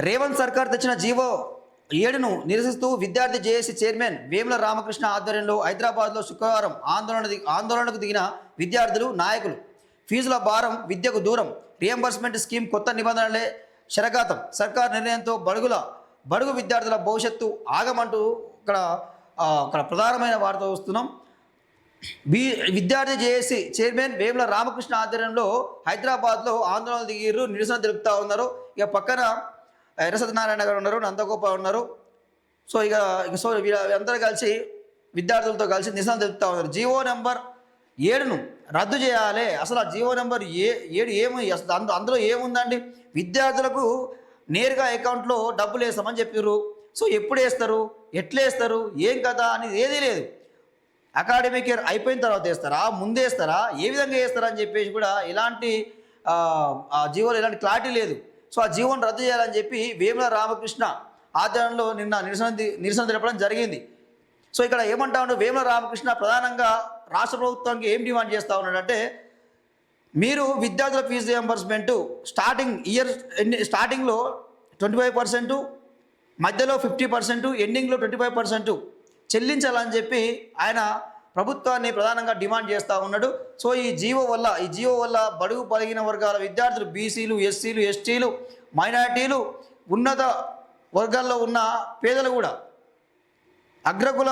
రేవంత్ సర్కార్ తెచ్చిన జీవో 7ను నిరసిస్తూ విద్యార్థి జేఏసీ చైర్మన్ వేముల రామకృష్ణ ఆధ్వర్యంలో హైదరాబాద్లో శుక్రవారం ఆందోళనకు దిగిన విద్యార్థులు నాయకులు. ఫీజుల భారం, విద్యకు దూరం, రియంబర్స్మెంట్ స్కీమ్ కొత్త నిబంధనలే శరఘాతం, సర్కార్ నిర్ణయంతో బడుగు విద్యార్థుల భవిష్యత్తు ఆగమంటూ ఇక్కడ ప్రధానమైన వార్త వస్తున్నాం. విద్యార్థి జేఏసీ చైర్మన్ వేముల రామకృష్ణ ఆధ్వర్యంలో హైదరాబాద్లో ఆందోళన దిగిర్రు, నిరసన తెలుపుతూ ఉన్నారు. ఇక పక్కన ఎర్ర సత్యనారాయణ గారు ఉన్నారు, నందగోపాల్ ఉన్నారు. సో వీళ్ళందరూ కలిసి విద్యార్థులతో కలిసి నిరసన తెలుపుతూ ఉన్నారు. జీవో నెంబర్ 7ను రద్దు చేయాలి. అసలు ఆ జీవో నెంబర్ 7 ఏమి, అందులో ఏముందండి? విద్యార్థులకు నేరుగా అకౌంట్లో డబ్బులు వేస్తామని చెప్పారు. సో ఎప్పుడు వేస్తారు, ఎట్లా వేస్తారు, ఏం కదా అనేది ఏదీ లేదు. అకాడమిక్ ఇయర్ అయిపోయిన తర్వాత వేస్తారా, ముందే వేస్తారా, ఏ విధంగా వేస్తారా అని చెప్పేసి కూడా ఇలాంటి జీవోలో ఇలాంటి క్లారిటీ లేదు. సో ఆ జీవోను రద్దు చేయాలని చెప్పి వేముల రామకృష్ణ ఆధ్వర్యంలో నిన్న నిరసన తెలపడం జరిగింది. సో ఇక్కడ ఏమంటా ఉన్నాడు వేముల రామకృష్ణ, ప్రధానంగా రాష్ట్ర ప్రభుత్వానికి ఏం డిమాండ్ చేస్తూ ఉన్నాడంటే, మీరు విద్యార్థుల ఫీజు రియంబర్స్మెంట్ స్టార్టింగ్లో 25%, మధ్యలో 50%, ఎండింగ్లో 25% చెల్లించాలని చెప్పి ఆయన ప్రభుత్వాన్ని ప్రధానంగా డిమాండ్ చేస్తూ ఉన్నాడు. సో ఈ జీవో వల్ల బడుగు బలిగిన వర్గాల విద్యార్థులు, బీసీలు, ఎస్సీలు, ఎస్టీలు, మైనారిటీలు, ఉన్నత వర్గాల్లో ఉన్న పేదలు కూడా, అగ్రకుల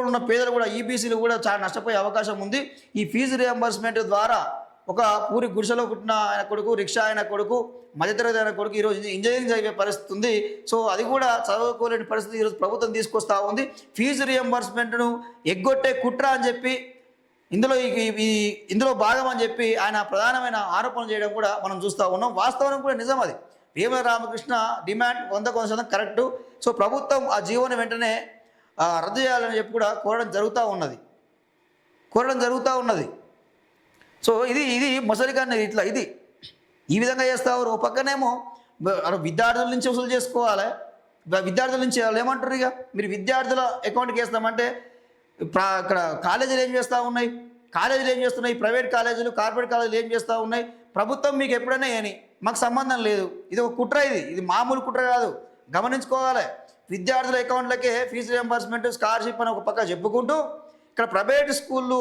ఉన్న పేదలు కూడా, ఈబీసీలు కూడా చాలా నష్టపోయే అవకాశం ఉంది. ఈ ఫీజు రియంబర్స్మెంట్ ద్వారా ఒక పూరి గుడిసెలో పుట్టిన ఆయన కొడుకు, రిక్షా ఆయన కొడుకు, మధ్యతరగతి ఆయన కొడుకు ఈరోజు ఇంజనీరింగ్ చదివే పరిస్థితి ఉంది. సో అది కూడా చదువుకోలేని పరిస్థితి ఈరోజు ప్రభుత్వం తీసుకొస్తూ ఉంది. ఫీజు రియంబర్స్మెంట్ను ఎగ్గొట్టే కుట్ర అని చెప్పి, ఇందులో భాగం అని చెప్పి ఆయన ప్రధానమైన ఆరోపణలు చేయడం కూడా మనం చూస్తూ ఉన్నాం. వాస్తవం కూడా నిజం అది. Vemula Ramakrishna demand 100% correct. So ప్రభుత్వం ఆ జీవోని వెంటనే రద్దు చేయాలని చెప్పి కూడా కోరడం జరుగుతూ ఉన్నది. సో ఇది మొసలికన్నా ఇట్లా ఈ విధంగా చేస్తారు. ఓ పక్కనేమో విద్యార్థుల నుంచి వసూలు చేసుకోవాలి. విద్యార్థుల నుంచి వాళ్ళు ఏమంటారు, ఇక మీరు విద్యార్థుల అకౌంట్కి వేస్తామంటే ఇక్కడ కాలేజీలు ఏం చేస్తూ ఉన్నాయి, ప్రైవేట్ కాలేజీలు, కార్పొరేట్ కాలేజీలు ఏం చేస్తూ ఉన్నాయి? ప్రభుత్వం మీకు ఎప్పుడైనా ఏని, మాకు సంబంధం లేదు. ఇది ఒక కుట్ర, ఇది మామూలు కుట్ర కాదు, గమనించుకోవాలి. విద్యార్థుల అకౌంట్లకే ఫీజు రియంబర్స్మెంట్, స్కాలర్షిప్ అని ఒక పక్క చెప్పుకుంటూ, ఇక్కడ ప్రైవేట్ స్కూళ్ళు,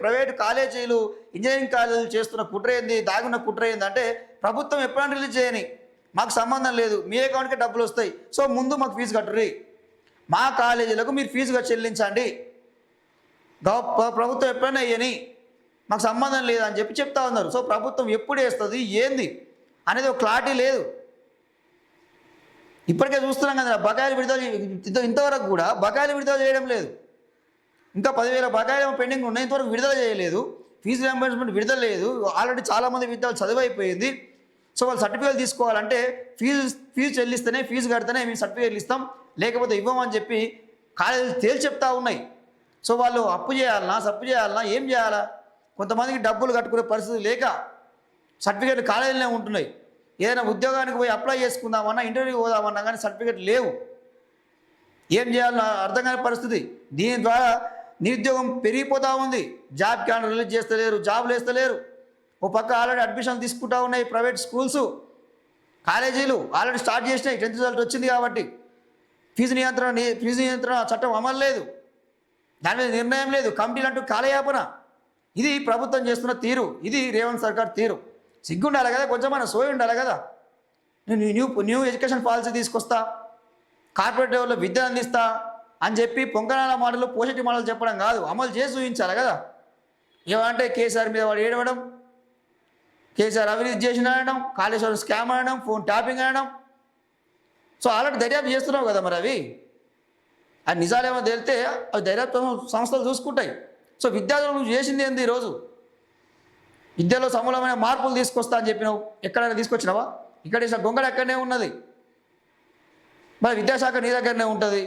ప్రైవేట్ కాలేజీలు, ఇంజనీరింగ్ కాలేజీలు చేస్తున్న కుట్ర ఏంది, దాగున్న కుట్ర ఏంది అంటే, ప్రభుత్వం ఎప్పుడైనా రిలీజ్ చేయని, మాకు సంబంధం లేదు, మీ అకౌంట్కే డబ్బులు వస్తాయి, సో ముందు మాకు ఫీజు కట్టుర్రి, మా కాలేజీలకు మీరు ఫీజుగా చెల్లించండి, ప్రభుత్వం ఎప్పుడైనా వేయని, మాకు సంబంధం లేదు అని చెప్పి చెప్తా ఉన్నారు. సో ప్రభుత్వం ఎప్పుడు వేస్తుంది, ఏంది అనేది ఒక క్లారిటీ లేదు. ఇప్పటికే చూస్తున్నాం కదా, బకాయిలు విడుదల, ఇంతవరకు కూడా బకాయిలు విడుదల చేయడం లేదు. ఇంకా 10,000 బకాయిలు పెండింగ్ ఉన్నాయి, ఇంతవరకు విడుదల చేయలేదు. ఫీజు రియంబర్స్మెంట్ విడుదల లేదు. ఆల్రెడీ చాలామంది విద్యార్థులు చదువు అయిపోయింది. సో వాళ్ళు సర్టిఫికేట్ తీసుకోవాలంటే ఫీజు చెల్లిస్తేనే, ఫీజు కడితేనే మేము సర్టిఫికేట్లు ఇస్తాం, లేకపోతే ఇవ్వమని చెప్పి కాలేజీలు తేల్చి చెప్తా ఉన్నాయి. సో వాళ్ళు అప్పు చేయాలన్నా, సప్పు చేయాలన్నా, ఏం చేయాలా? కొంతమందికి డబ్బులు కట్టుకునే పరిస్థితి లేక సర్టిఫికేట్లు కాలేజీలోనే ఉంటున్నాయి. ఏదైనా ఉద్యోగానికి పోయి అప్లై చేసుకుందామన్నా, ఇంటర్వ్యూకి పోదామన్నా కానీ సర్టిఫికేట్ లేవు. ఏం చేయాలన్నా అర్థం కాని పరిస్థితి. దీని ద్వారా నిరుద్యోగం పెరిగిపోతూ ఉంది. జాబ్ క్యాలెండర్ రిలీజ్ చేస్తలేరు, జాబులు వేస్తలేరు. ఓ పక్క ఆల్రెడీ అడ్మిషన్ తీసుకుంటూ ఉన్నాయి ప్రైవేట్ స్కూల్స్, కాలేజీలు ఆల్రెడీ స్టార్ట్ చేసినాయి. 10th రిజల్ట్ వచ్చింది కాబట్టి ఫీజు నియంత్రణ చట్టం అమలు లేదు, దాని మీద నిర్ణయం లేదు, కమిటీలు అంటూ కాలయాపన. ఇది ప్రభుత్వం చేస్తున్న తీరు, ఇది రేవంత్ సర్కార్ తీరు. సిగ్గుండాలి కదా, కొంచెమైనా సోయి ఉండాలి కదా. న్యూ ఎడ్యుకేషన్ పాలసీ తీసుకొస్తా, కార్పొరేట్ లెవెల్లో విద్య అందిస్తా అని చెప్పి పొంగనాల మాటలు, పోషటి మాటలు చెప్పడం కాదు, అమలు చేసి చూపించాలి కదా. ఏమంటే కేసీఆర్ మీద వాడు ఏడవడం, కేసీఆర్ అవినీతి చేసిన అనడం, కాళేశ్వరం స్కామ్ అనడం, ఫోన్ ట్యాపింగ్ అనడం. సో ఆల్రెడీ దర్యాప్తు చేస్తున్నావు కదా, మరి అవి నిజాలేమో తేలితే అవి దర్యాప్తు సంస్థలు చూసుకుంటాయి. సో విద్యార్థులు నువ్వు చేసింది ఏంది? ఈరోజు విద్యలో సమూలమైన మార్పులు తీసుకొస్తా అని చెప్పినావు, ఎక్కడైనా తీసుకొచ్చినావా? ఇక్కడ గొంగడ ఎక్కడనే ఉన్నది, మరి విద్యాశాఖ నీ దగ్గరనే ఉంటుంది.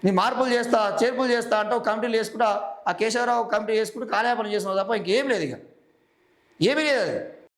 నీ మార్పులు చేస్తా, చేర్పులు చేస్తా అంటావు, కమిటీలు చేసుకుంటా, ఆ కేశవరావు కమిటీ చేసుకుంటూ కాలయాపన చేస్తున్నావు తప్ప ఇంకేం లేదు, ఇక ఏమీ లేదు అది.